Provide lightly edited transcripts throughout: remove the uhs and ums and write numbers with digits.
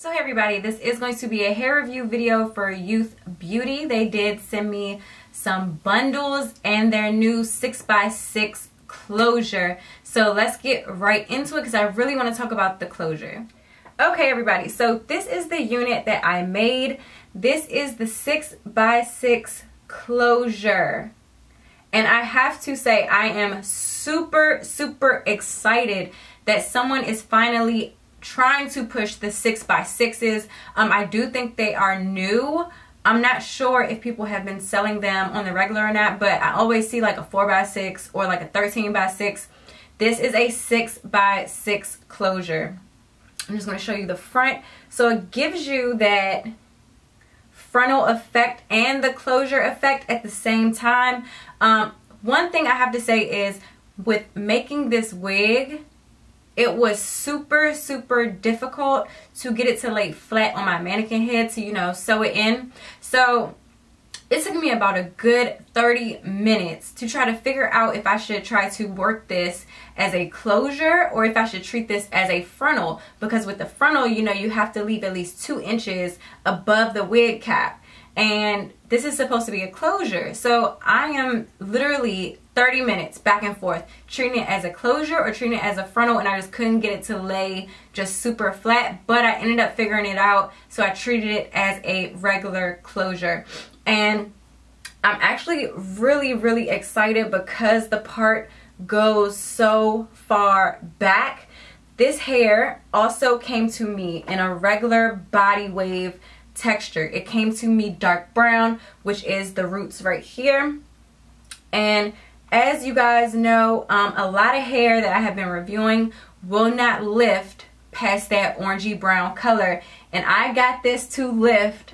So hey everybody, this is going to be a hair review video for Youth Beauty. They did send me some bundles and their new 6x6 closure. So let's get right into it because I really want to talk about the closure. Okay everybody, so this is the unit that I made. This is the 6x6 closure. And I have to say I am super excited that someone is finally trying to push the 6x6s. I do think they are new. I'm not sure if people have been selling them on the regular or not, but I always see like a 4x6 or like a 13x6. This is a 6x6 closure. I'm just going to show you the front. So it gives you that frontal effect and the closure effect at the same time. One thing I have to say is with making this wig, it was super difficult to get it to lay flat on my mannequin head to, you know, sew it in. So it took me about a good 30 minutes to try to figure out if I should try to work this as a closure or if I should treat this as a frontal, because with the frontal, you know, you have to leave at least 2 inches above the wig cap. And this is supposed to be a closure. So I am literally 30 minutes back and forth treating it as a closure or treating it as a frontal, and I just couldn't get it to lay just super flat, but I ended up figuring it out. So I treated it as a regular closure. And I'm actually really excited because the part goes so far back. This hair also came to me in a regular body wave texture. It came to me dark brown, which is the roots right here. And as you guys know, a lot of hair that I have been reviewing will not lift past that orangey brown color, and I got this to lift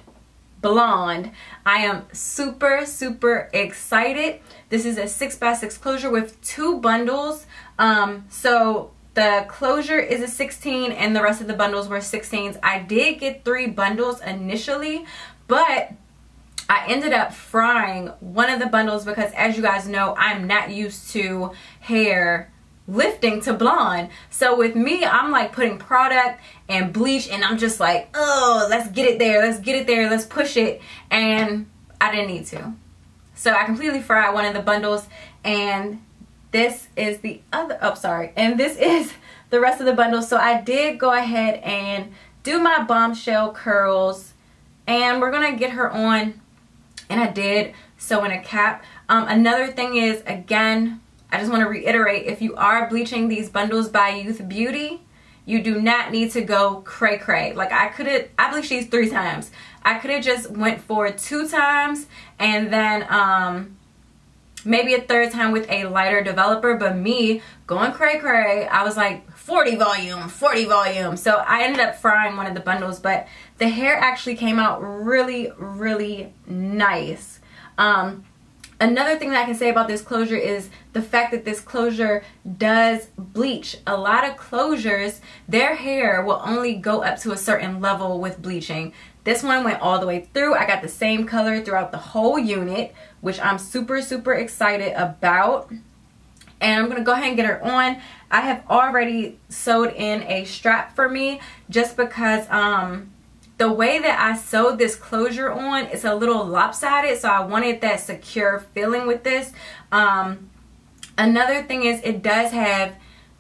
blonde. I am super excited. This is a 6x6 closure with 2 bundles. So the closure is a 16 and the rest of the bundles were 16s. I did get 3 bundles initially, but I ended up frying one of the bundles because, as you guys know, I'm not used to hair lifting to blonde. So with me, I'm like putting product and bleach and I'm just like, oh, let's get it there, let's push it. And I didn't need to. So I completely fried one of the bundles, and this is the other, oh sorry, and this is the rest of the bundle. So I did go ahead and do my bombshell curls, and we're gonna get her on, and I did sew in a cap. Another thing is, again, I just want to reiterate, if you are bleaching these bundles by Youth Beauty, you do not need to go cray. Like I bleached these 3 times. I could have just went for 2 times and then maybe a 3rd time with a lighter developer, but me going cray, I was like 40 volume. So I ended up frying one of the bundles, but the hair actually came out really nice. Another thing that I can say about this closure is the fact that this closure does bleach. A lot of closures, their hair will only go up to a certain level with bleaching. This one went all the way through. I got the same color throughout the whole unit, which I'm super excited about. And I'm going to go ahead and get her on. I have already sewed in a strap for me just because the way that I sewed this closure on is a little lopsided, so I wanted that secure feeling with this. Another thing is it does have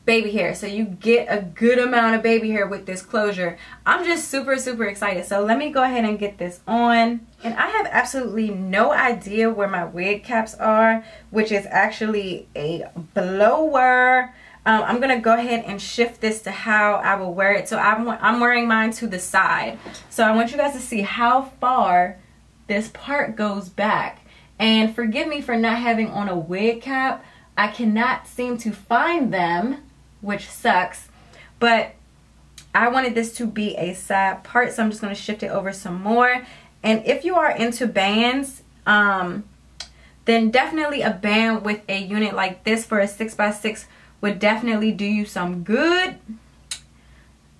baby hair, so you get a good amount of baby hair with this closure. I'm just super excited. So let me go ahead and get this on. And I have absolutely no idea where my wig caps are, which is actually a blower. I'm gonna go ahead and shift this to how I will wear it. So I'm wearing mine to the side. So I want you guys to see how far this part goes back. And forgive me for not having on a wig cap. I cannot seem to find them, which sucks. But I wanted this to be a side part, so I'm just gonna shift it over some more. And if you are into bands, then definitely a band with a unit like this for a 6x6 would definitely do you some good.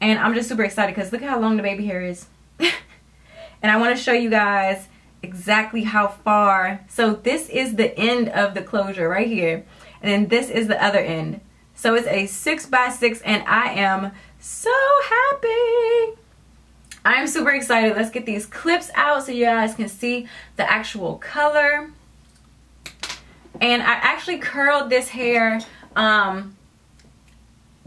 And I'm just super excited because look how long the baby hair is. And I want to show you guys exactly how far. So this is the end of the closure right here, and then this is the other end. So it's a 6x6 and I am so happy. I'm super excited. Let's get these clips out so you guys can see the actual color. And I actually curled this hair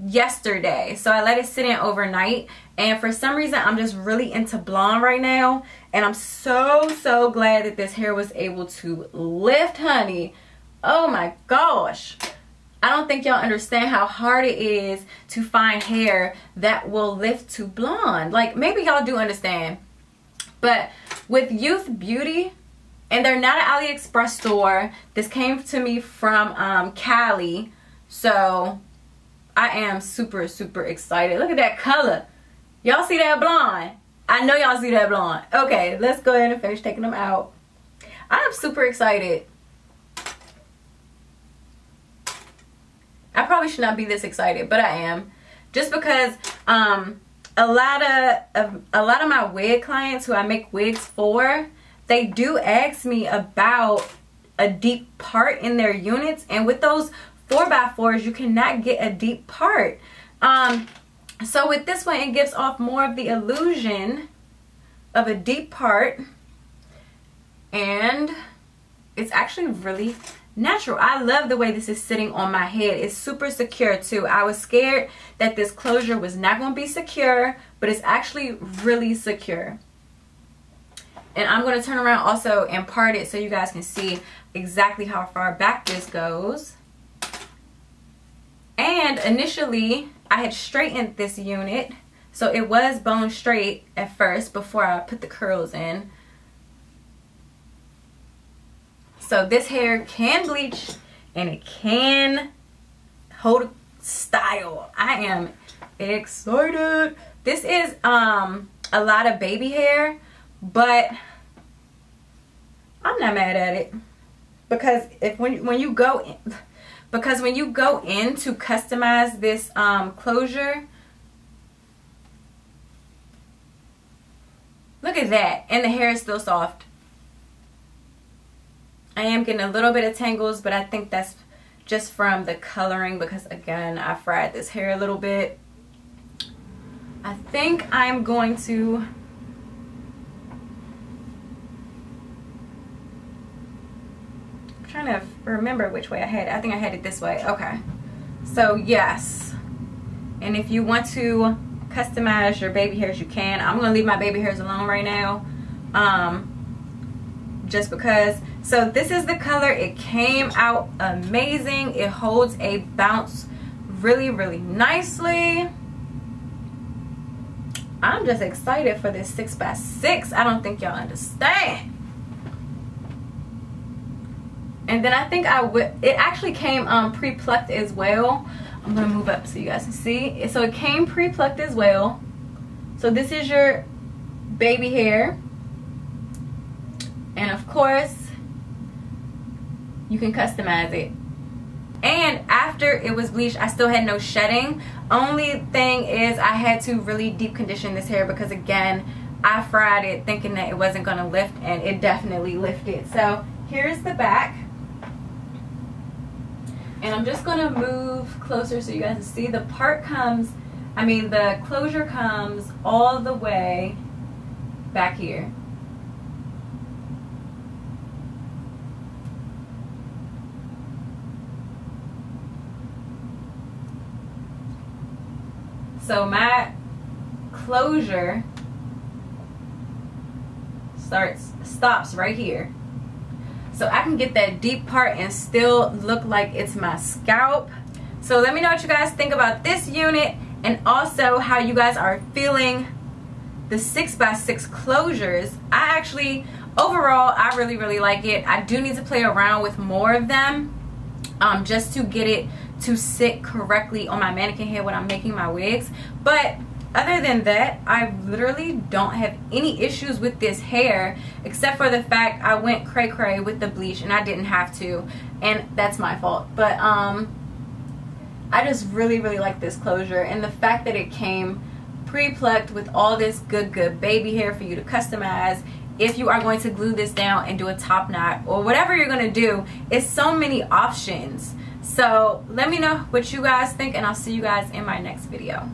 yesterday, so I let it sit in overnight, and for some reason I'm just really into blonde right now, and I'm so glad that this hair was able to lift, honey. Oh my gosh, I don't think y'all understand how hard it is to find hair that will lift to blonde. Like, maybe y'all do understand, but with Youth Beauty, and they're not an AliExpress store, this came to me from Cali, so I am super excited. Look at that color. Y'all see that blonde? I know y'all see that blonde. Okay, let's go ahead and finish taking them out. I am super excited. I probably should not be this excited, but I am. Just because a lot of my wig clients who I make wigs for, they do ask me about a deep part in their units, and with those 4x4s you cannot get a deep part. So with this one, it gives off more of the illusion of a deep part, and it's actually really natural. I love the way this is sitting on my head. It's super secure too. I was scared that this closure was not going to be secure, but it's actually really secure. And I'm going to turn around also and part it so you guys can see exactly how far back this goes. And initially, I had straightened this unit, so it was bone straight at first before I put the curls in. So this hair can bleach and it can hold style. I am excited. This is a lot of baby hair, but I'm not mad at it, because when you go in to customize this closure, look at that, and the hair is still soft. I am getting a little bit of tangles, but I think that's just from the coloring, because again, I fried this hair a little bit. I think I'm going to trying to remember which way I had it. I think I had it this way. Okay, so yes, and if you want to customize your baby hairs, you can. I'm gonna leave my baby hairs alone right now, just because. So this is the color. It came out amazing. It holds a bounce really nicely. I'm just excited for this 6x6. I don't think y'all understand. And then I think it actually came pre-plucked as well. I'm gonna move up so you guys can see. So it came pre-plucked as well. So this is your baby hair, and of course you can customize it. And after it was bleached, I still had no shedding. Only thing is I had to really deep condition this hair, because again, I fried it thinking that it wasn't gonna lift, and it definitely lifted. So here's the back. And I'm just gonna move closer so you guys can see. The closure comes all the way back here. So my closure stops right here. So I can get that deep part and still look like it's my scalp. So let me know what you guys think about this unit, and also how you guys are feeling the 6x6 closures. Overall, I really like it. I do need to play around with more of them, just to get it to sit correctly on my mannequin head when I'm making my wigs. But other than that, I literally don't have any issues with this hair, except for the fact I went cray with the bleach and I didn't have to, and that's my fault. But I just really like this closure, and the fact that it came pre-plucked with all this good baby hair for you to customize if you are going to glue this down and do a top knot or whatever you're going to do. It's so many options. So let me know what you guys think, and I'll see you guys in my next video.